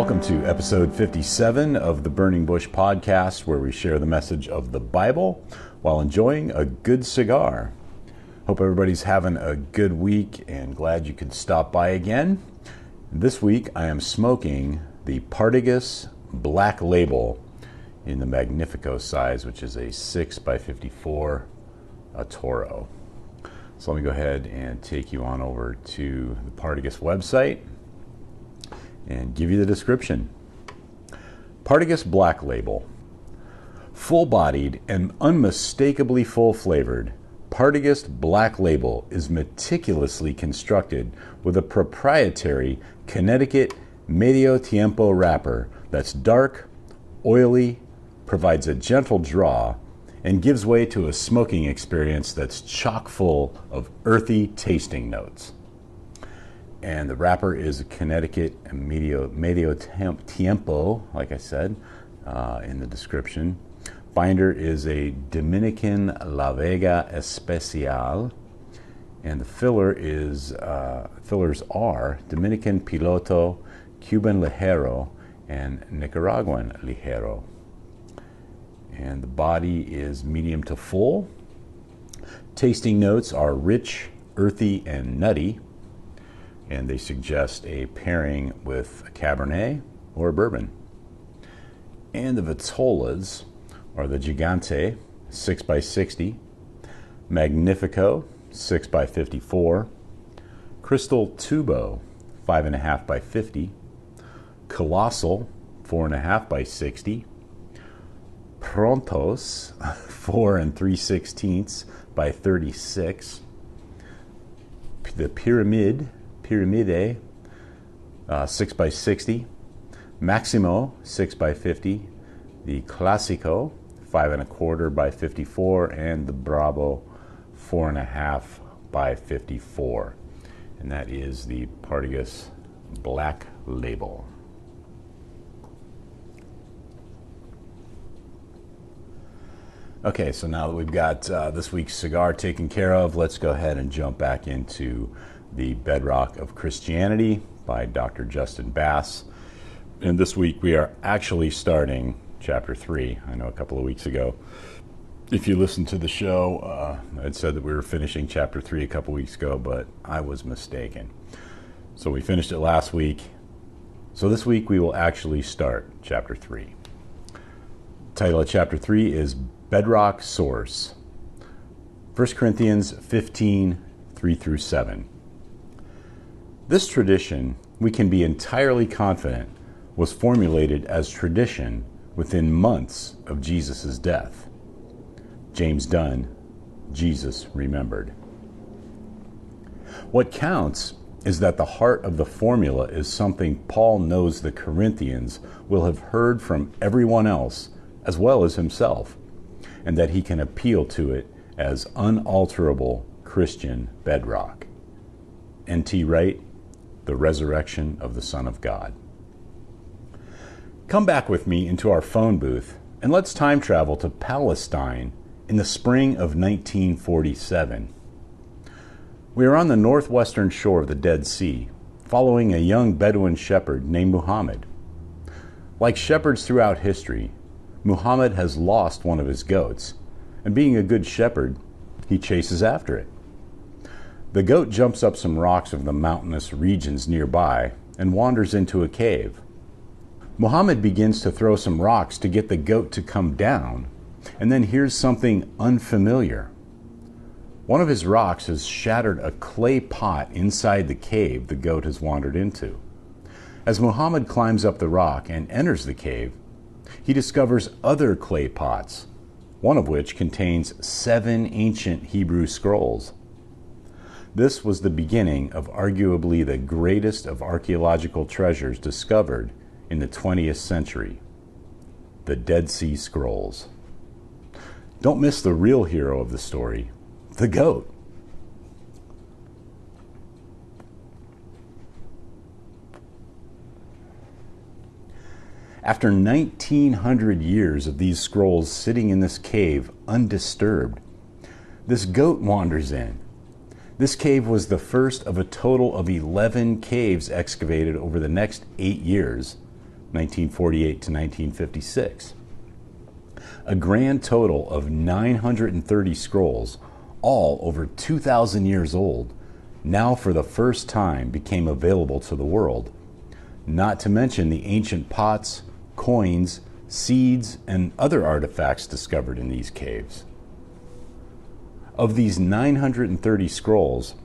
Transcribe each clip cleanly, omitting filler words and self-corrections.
Welcome to episode 57 of the Burning Bush podcast, where we share the message of the Bible while enjoying a good cigar. Hope everybody's having a good week and glad you could stop by again. This week I am smoking the Partagas Black Label in the Magnifico size, which is a 6x54 Toro. So let me go ahead and take you on over to the Partagas website and give you the description. Partagas Black Label. Full-bodied and unmistakably full-flavored, Partagas Black Label is meticulously constructed with a proprietary Connecticut Medio Tiempo wrapper that's dark, oily, provides a gentle draw, and gives way to a smoking experience that's chock full of earthy tasting notes. And the wrapper is a Connecticut Medio Tiempo, like I said in the description. Binder is a Dominican La Vega Especial, and the fillers are Dominican Piloto, Cuban Ligero, and Nicaraguan Ligero. And the body is medium to full. Tasting notes are rich, earthy, and nutty, and they suggest a pairing with a Cabernet or a bourbon. And the Vitolas are the Gigante 6x60, Magnifico 6x54, Crystal Tubo 5.5x50, Colossal 4.5x60, Prontos 4 3/16 by 36, the Pyramide 6x60, Maximo 6x50, the Classico 5.25 by 54, and the Bravo 4.5 by 54. And that is the Partagas Black Label. Okay, so now that we've got this week's cigar taken care of, let's go ahead and jump back into the Bedrock of Christianity by Dr. Justin Bass. And this week we are actually starting chapter 3. I know a couple of weeks ago, if you listened to the show, I'd said that we were finishing chapter 3 a couple weeks ago, but I was mistaken. So we finished it last week. So this week we will actually start chapter 3. The title of chapter 3 is Bedrock Source. 1 Corinthians 15, 3-7. This tradition, we can be entirely confident, was formulated as tradition within months of Jesus' death. James Dunn, Jesus Remembered. What counts is that the heart of the formula is something Paul knows the Corinthians will have heard from everyone else as well as himself, and that he can appeal to it as unalterable Christian bedrock. N.T. Wright, The Resurrection of the Son of God. Come back with me into our phone booth and let's time travel to Palestine in the spring of 1947. We are on the northwestern shore of the Dead Sea, following a young Bedouin shepherd named Muhammad. Like shepherds throughout history, Muhammad has lost one of his goats, and being a good shepherd, he chases after it. The goat jumps up some rocks of the mountainous regions nearby and wanders into a cave. Muhammad begins to throw some rocks to get the goat to come down, and then hears something unfamiliar. One of his rocks has shattered a clay pot inside the cave the goat has wandered into. As Muhammad climbs up the rock and enters the cave, he discovers other clay pots, one of which contains 7 ancient Hebrew scrolls. This was the beginning of arguably the greatest of archaeological treasures discovered in the 20th century, the Dead Sea Scrolls. Don't miss the real hero of the story, the goat. After 1,900 years of these scrolls sitting in this cave undisturbed, this goat wanders in. This cave was the first of a total of 11 caves excavated over the next 8 years 1948 to 1956. A grand total of 930 scrolls, all over 2,000 years old, now for the first time became available to the world, not to mention the ancient pots, coins, seeds, and other artifacts discovered in these caves. Of these 930 scrolls,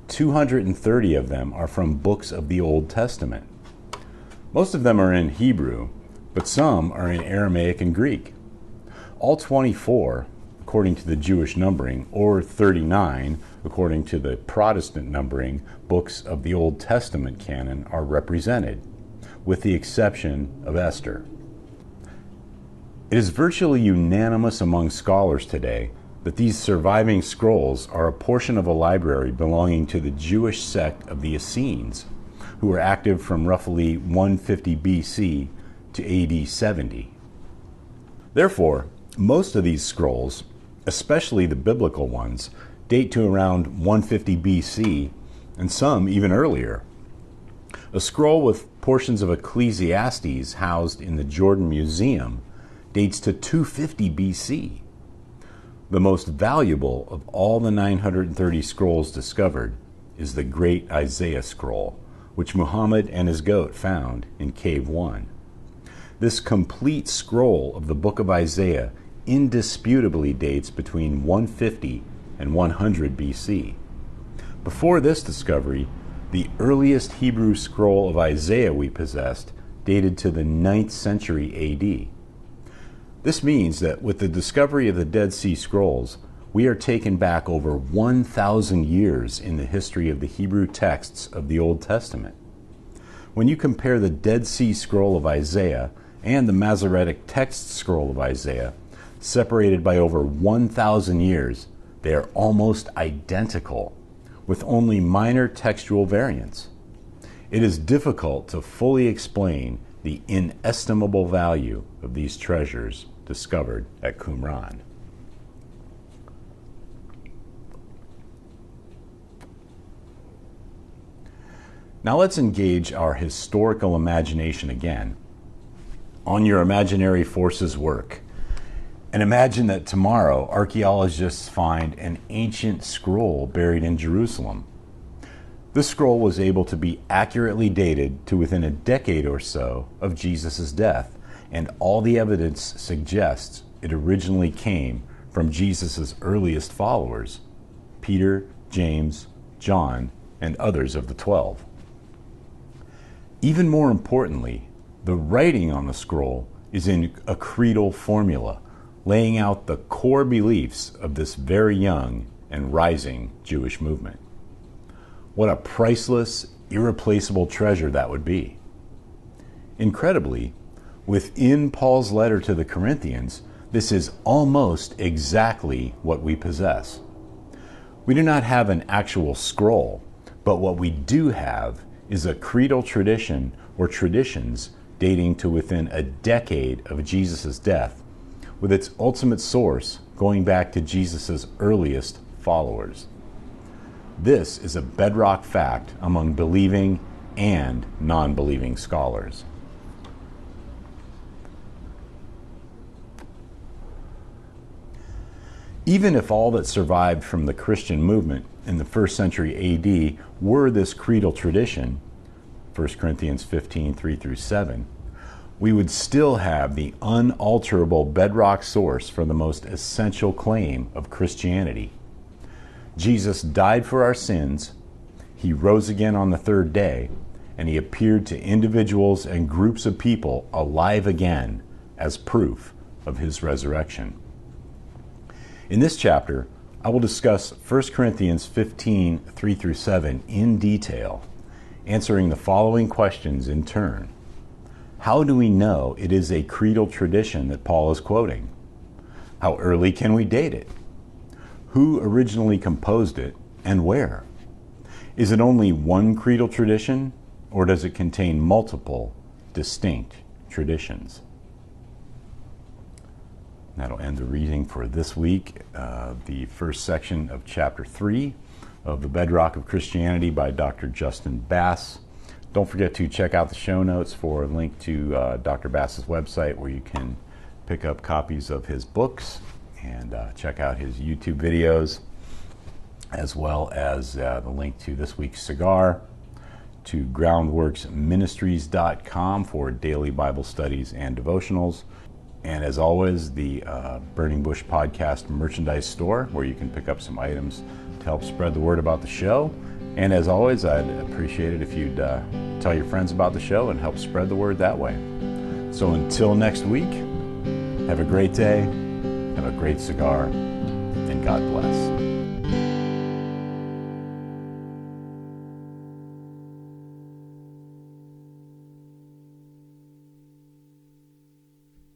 230 of them are from books of the Old Testament. Most of them are in Hebrew, but some are in Aramaic and Greek. All 24, according to the Jewish numbering, or 39, according to the Protestant numbering, books of the Old Testament canon are represented, with the exception of Esther. It is virtually unanimous among scholars today that these surviving scrolls are a portion of a library belonging to the Jewish sect of the Essenes, who were active from roughly 150 BC to AD 70. Therefore, most of these scrolls, especially the biblical ones, date to around 150 BC, and some even earlier. A scroll with portions of Ecclesiastes housed in the Jordan Museum dates to 250 BC. The most valuable of all the 930 scrolls discovered is the Great Isaiah Scroll, which Muhammad and his goat found in Cave 1. This complete scroll of the book of Isaiah indisputably dates between 150 and 100 BC. Before this discovery, the earliest Hebrew scroll of Isaiah we possessed dated to the 9th century AD. This means that with the discovery of the Dead Sea Scrolls, we are taken back over 1,000 years in the history of the Hebrew texts of the Old Testament. When you compare the Dead Sea Scroll of Isaiah and the Masoretic Text Scroll of Isaiah, separated by over 1,000 years, they are almost identical, with only minor textual variants. It is difficult to fully explain the inestimable value of these treasures discovered at Qumran. Now let's engage our historical imagination again on your imaginary forces work. And imagine that tomorrow archaeologists find an ancient scroll buried in Jerusalem. This scroll was able to be accurately dated to within a decade or so of Jesus' death, and all the evidence suggests it originally came from Jesus' earliest followers, Peter, James, John, and others of the 12. Even more importantly, the writing on the scroll is in a creedal formula, laying out the core beliefs of this very young and rising Jewish movement. What a priceless, irreplaceable treasure that would be. Incredibly, within Paul's letter to the Corinthians, this is almost exactly what we possess. We do not have an actual scroll, but what we do have is a creedal tradition or traditions dating to within a decade of Jesus' death, with its ultimate source going back to Jesus' earliest followers. This is a bedrock fact among believing and non-believing scholars. Even if all that survived from the Christian movement in the 1st century AD were this creedal tradition, 1 Corinthians 15, 3-7, we would still have the unalterable bedrock source for the most essential claim of Christianity. Jesus died for our sins, he rose again on the 3rd day, and he appeared to individuals and groups of people alive again as proof of his resurrection. In this chapter, I will discuss 1 Corinthians 15, 3-7 in detail, answering the following questions in turn. How do we know it is a creedal tradition that Paul is quoting? How early can we date it? Who originally composed it and where? Is it only one creedal tradition, or does it contain multiple distinct traditions? That'll end the reading for this week. The first section of chapter 3 of The Bedrock of Christianity by Dr. Justin Bass. Don't forget to check out the show notes for a link to Dr. Bass's website where you can pick up copies of his books and check out his YouTube videos, as well as the link to this week's cigar, to groundworksministries.com for daily Bible studies and devotionals, and as always, the Burning Bush Podcast merchandise store where you can pick up some items to help spread the word about the show. And as always, I'd appreciate it if you'd tell your friends about the show and help spread the word that way. So until next week, have a great day, have a great cigar, and God bless.